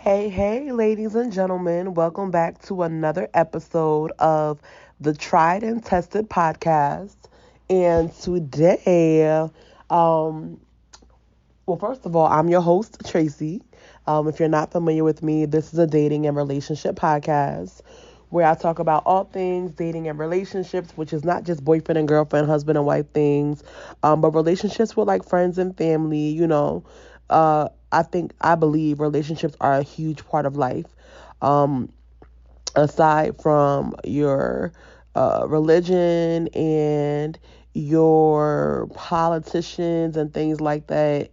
Hey, ladies and gentlemen, welcome back to another episode of the Tried and Tested podcast. And today, um, well, first of all, I'm your host, Tracy. If you're not familiar with me, this is a dating and relationship podcast where I talk about all things dating and relationships, which is not just boyfriend and girlfriend, husband and wife things, but relationships with like friends and family. I believe relationships are a huge part of life. Um, Aside from your religion and your politicians and things like that.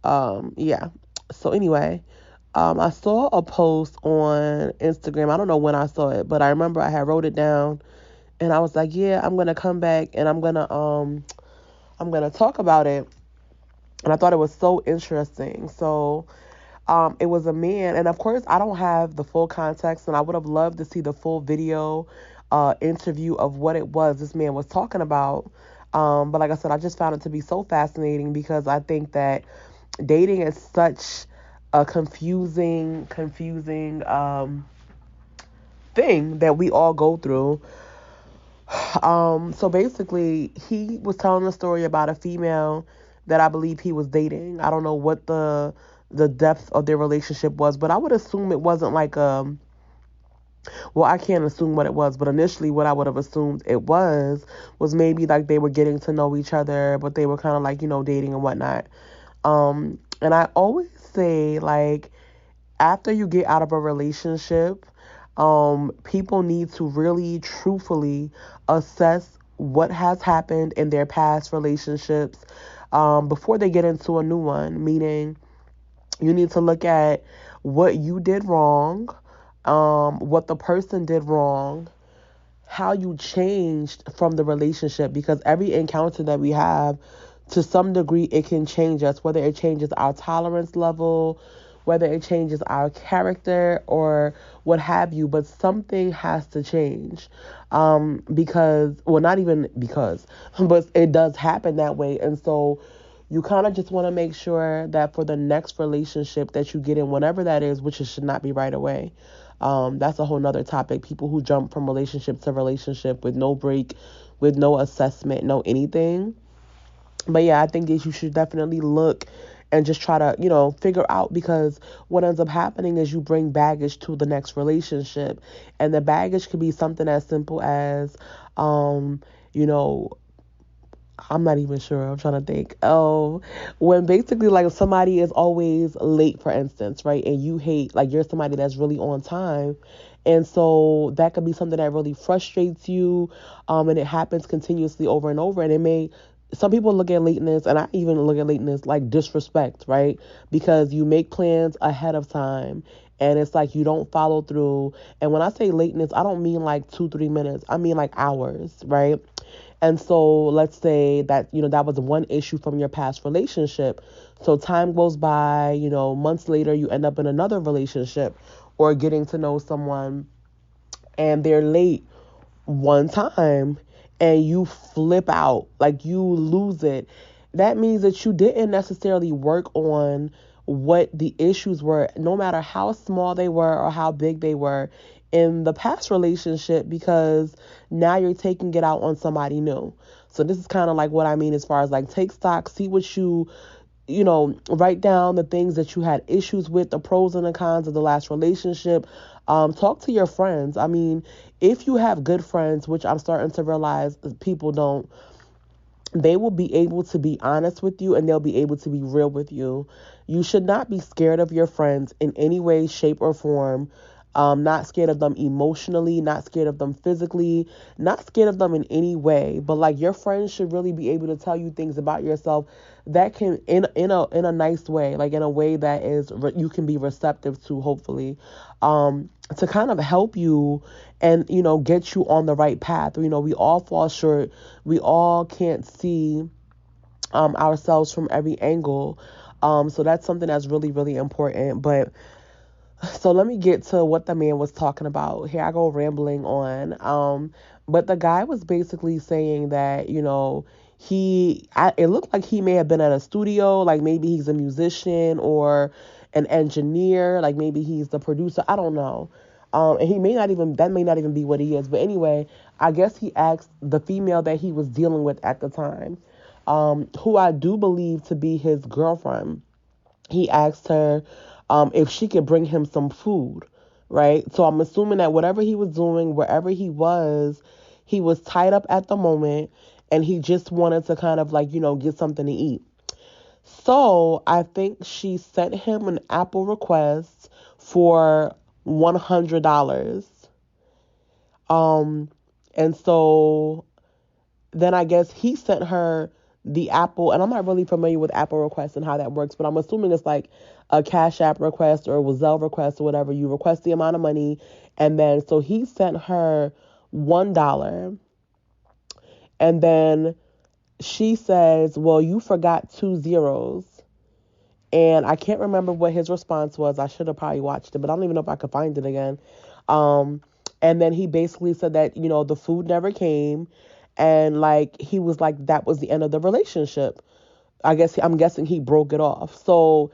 Yeah. So anyway, I saw a post on Instagram. I don't know when I saw it, but I remember I had wrote it down, and I was like, yeah, I'm gonna come back and I'm gonna talk about it. And I thought it was so interesting. So it was a man, and of course, I don't have the full context, and I would have loved to see the full video interview of what it was this man was talking about. But like I said, I just found it to be so fascinating because I think that dating is such a confusing thing that we all go through. So basically, he was telling a story about a female that I believe he was dating. I don't know what the depth of their relationship was, but I would assume it wasn't like well, I can't assume what it was, but initially what I would have assumed it was maybe like they were getting to know each other, but they were kind of like, dating and whatnot. And I always say like after you get out of a relationship, people need to really truthfully assess what has happened in their past relationships before they get into a new one. Meaning, you need to look at what you did wrong, what the person did wrong, how you changed from the relationship, because every encounter that we have, to some degree, it can change us, whether it changes our tolerance level, whether it changes our character, or what have you. But something has to change, because, well, not even because, but it does happen that way. And so you kind of just want to make sure that for the next relationship that you get in, whatever that is, which it should not be right away. That's a whole nother topic. People who jump from relationship to relationship with no break, with no assessment, no anything. But yeah, I think that you should definitely look and just try to, figure out, because what ends up happening is you bring baggage to the next relationship. And the baggage could be something as simple as, you know, I'm not even sure. I'm trying to think. Oh, when basically like somebody is always late, for instance, right? And you hate, like, you're somebody that's really on time. And so that could be something that really frustrates you. And it happens continuously over and over. And some people look at lateness, and I even look at lateness like disrespect, right? Because you make plans ahead of time, and it's like you don't follow through. And when I say lateness, I don't mean like 2, 3 minutes. I mean like hours, right? And so let's say that, that was one issue from your past relationship. So time goes by, months later, you end up in another relationship or getting to know someone, and they're late one time, and you flip out, like you lose it. That means that you didn't necessarily work on what the issues were, no matter how small they were or how big they were in the past relationship, because now you're taking it out on somebody new. So this is kind of like what I mean as far as like take stock, see what write down the things that you had issues with, the pros and the cons of the last relationship. Talk to your friends. I mean, if you have good friends, which I'm starting to realize people don't, they will be able to be honest with you, and they'll be able to be real with you. You should not be scared of your friends in any way, shape, or form. Not scared of them emotionally, not scared of them physically, not scared of them in any way. But like your friends should really be able to tell you things about yourself that can, in a nice way, like in a way that is you can be receptive to, hopefully, to kind of help you and get you on the right path. We all fall short. We all can't see ourselves from every angle. So that's something that's really, really important. But so let me get to what the man was talking about. Here I go rambling on. But the guy was basically saying that, it looked like he may have been at a studio, like maybe he's a musician, or an engineer, like maybe he's the producer. I don't know. And he may not even, that may not even be what he is. But anyway, I guess he asked the female that he was dealing with at the time, who I do believe to be his girlfriend. He asked her if she could bring him some food, right? So I'm assuming that whatever he was doing, wherever he was tied up at the moment and he just wanted to kind of like, get something to eat. So I think she sent him an Apple request for $100. Um, and so then I guess he sent her the Apple, and I'm not really familiar with Apple requests and how that works, but I'm assuming it's like a Cash App request or a Zelle request or whatever. You request the amount of money, and then so he sent her $1, and then she says, "Well, you forgot two zeros." And I can't remember what his response was. I should have probably watched it, but I don't even know if I could find it again. Um, and then he basically said that, the food never came. And like, he was like, that was the end of the relationship. I'm guessing he broke it off. So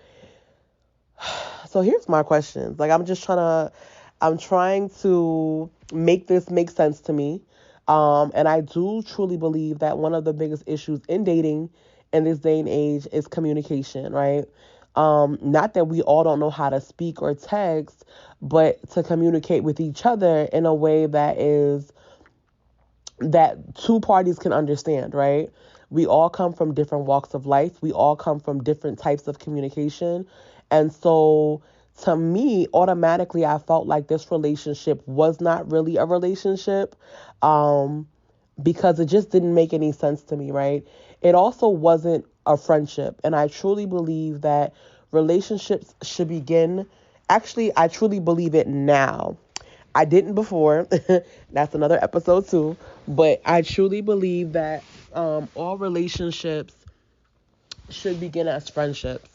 here's my questions. Like, I'm trying to make this make sense to me. And I do truly believe that one of the biggest issues in dating in this day and age is communication, right? Not that we all don't know how to speak or text, but to communicate with each other in a way that two parties can understand, right? We all come from different walks of life. We all come from different types of communication. And so to me, automatically, I felt like this relationship was not really a relationship, because it just didn't make any sense to me, right? It also wasn't a friendship. And I truly believe that relationships should begin. Actually, I truly believe it now. I didn't before. That's another episode too. But I truly believe that all relationships should begin as friendships,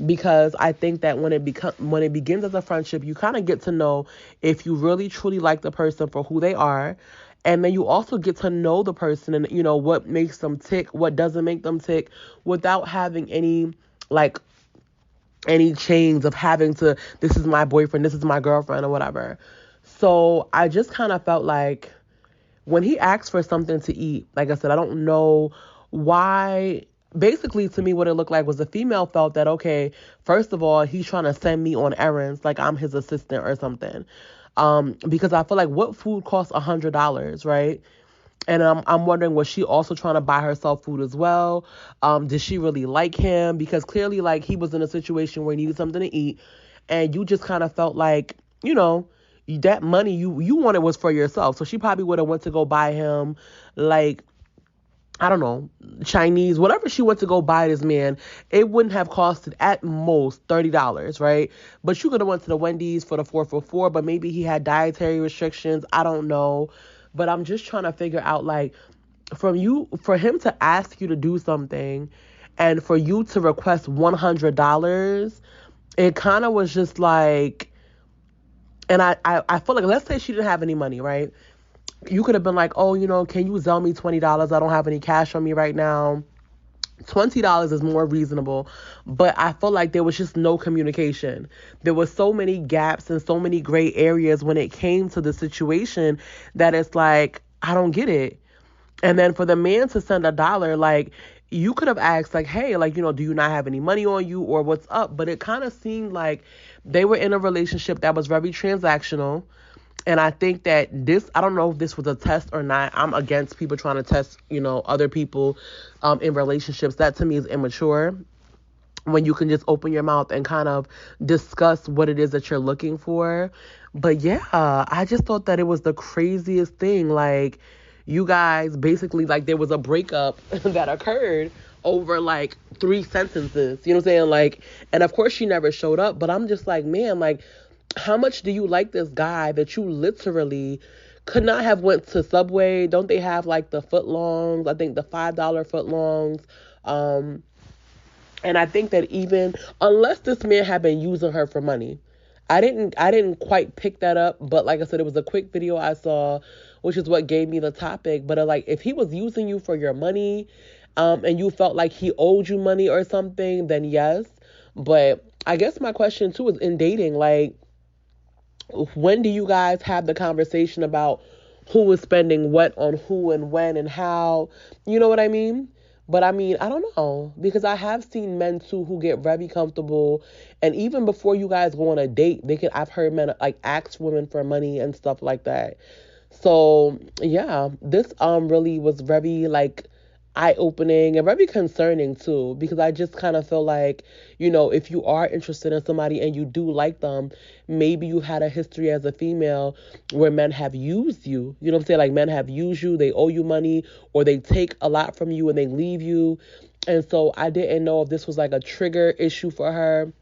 because I think that when it begins as a friendship, you kind of get to know if you really truly like the person for who they are, and then you also get to know the person and what makes them tick, what doesn't make them tick, without having like any chains of having to, this is my boyfriend, this is my girlfriend, or whatever. So I just kind of felt like when he asked for something to eat, like I said, I don't know why. Basically, to me, what it looked like was the female felt that, okay, first of all, he's trying to send me on errands like I'm his assistant or something. Because I feel like what food costs $100, right? And I'm wondering, was she also trying to buy herself food as well? Did she really like him? Because clearly, like, he was in a situation where he needed something to eat, and you just kind of felt like, that money you wanted was for yourself. So she probably would have went to go buy him, like, I don't know, Chinese, whatever she went to go buy this man. It wouldn't have costed at most $30, right? But you could have went to the Wendy's for the 4 for $4, but maybe he had dietary restrictions. I don't know. But I'm just trying to figure out, like, for him to ask you to do something and for you to request $100, it kind of was just like, and I feel like, let's say she didn't have any money, right? You could have been like, oh, can you Zelle me $20? I don't have any cash on me right now. $20 is more reasonable. But I feel like there was just no communication. There were so many gaps and so many gray areas when it came to the situation that it's like, I don't get it. And then for the man to send $1, like, you could have asked, like, hey, like, do you not have any money on you, or what's up? But it kind of seemed like they were in a relationship that was very transactional. And I think that I don't know if this was a test or not. I'm against people trying to test, other people in relationships. That to me is immature, when you can just open your mouth and kind of discuss what it is that you're looking for. But yeah, I just thought that it was the craziest thing. Like, you guys basically, like, there was a breakup that occurred over like 3 sentences. You know what I'm saying? Like, and of course she never showed up, but I'm just like, man, like, how much do you like this guy that you literally could not have went to Subway? Don't they have like the footlongs? I think the $5 footlongs. And I think that even unless this man had been using her for money, I didn't quite pick that up. But like I said, it was a quick video I saw, which is what gave me the topic. But like, if he was using you for your money, and you felt like he owed you money or something, then yes. But I guess my question too is in dating, like, when do you guys have the conversation about who is spending what on who and when and how? You know what I mean? But I mean, I don't know because I have seen men too who get very comfortable, and even before you guys go on a date, they can. I've heard men like ask women for money and stuff like that. So yeah, this really was very like eye opening and very concerning too, because I just kind of feel like, if you are interested in somebody and you do like them, maybe you had a history as a female where men have used you. You know what I'm saying? Like men have used you, they owe you money, or they take a lot from you and they leave you. And so I didn't know if this was like a trigger issue for her.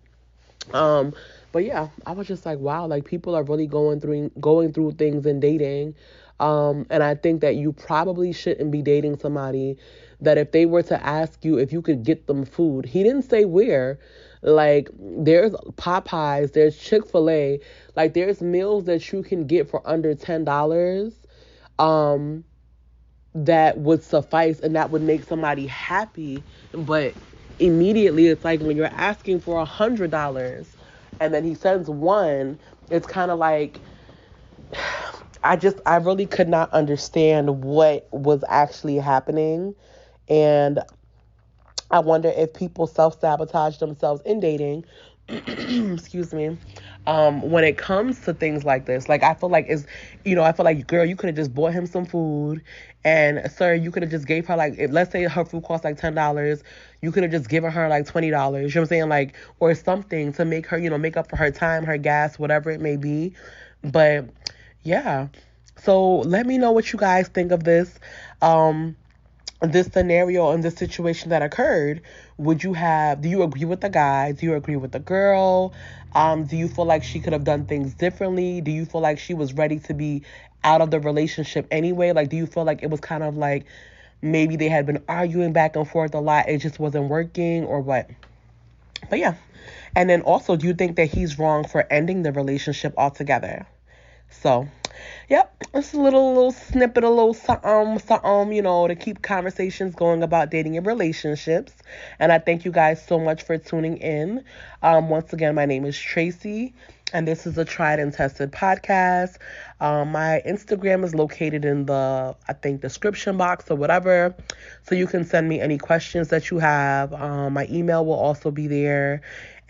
Um, but yeah, I was just like, wow, like people are really going through things in dating. And I think that you probably shouldn't be dating somebody that if they were to ask you if you could get them food, he didn't say where. Like there's Popeyes, there's Chick-fil-A, like there's meals that you can get for under $10. Um, that would suffice and that would make somebody happy. But immediately it's like when you're asking for $100 and then he sends one, it's kind of like I really could not understand what was actually happening. And I wonder if people self-sabotage themselves in dating. Excuse me. When it comes to things like this, like I feel like I feel like, girl, you could have just bought him some food, and sir, you could have just gave her like, if, let's say her food costs like $10, you could have just given her like $20. You know what I'm saying? Like, or something to make her, make up for her time, her gas, whatever it may be. But yeah. So let me know what you guys think of this scenario and this situation that occurred. Do you agree with the guy? Do you agree with the girl? Do you feel like she could have done things differently? Do you feel like she was ready to be out of the relationship anyway? Like, do you feel like it was kind of like maybe they had been arguing back and forth a lot, it just wasn't working, or what? But yeah. And then also, do you think that he's wrong for ending the relationship altogether? So, yep, it's a little snippet, a little something, to keep conversations going about dating and relationships. And I thank you guys so much for tuning in. Once again, my name is Tracy, and this is a tried and tested podcast. My Instagram is located in the, I think, description box or whatever. So you can send me any questions that you have. My email will also be there.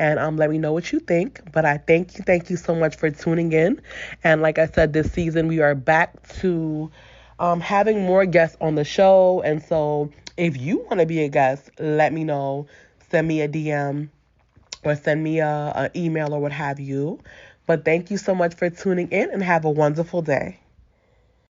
And let me know what you think. But I thank you so much for tuning in. And like I said, this season we are back to having more guests on the show. And so if you want to be a guest, let me know. Send me a DM or send me a email or what have you. But thank you so much for tuning in and have a wonderful day.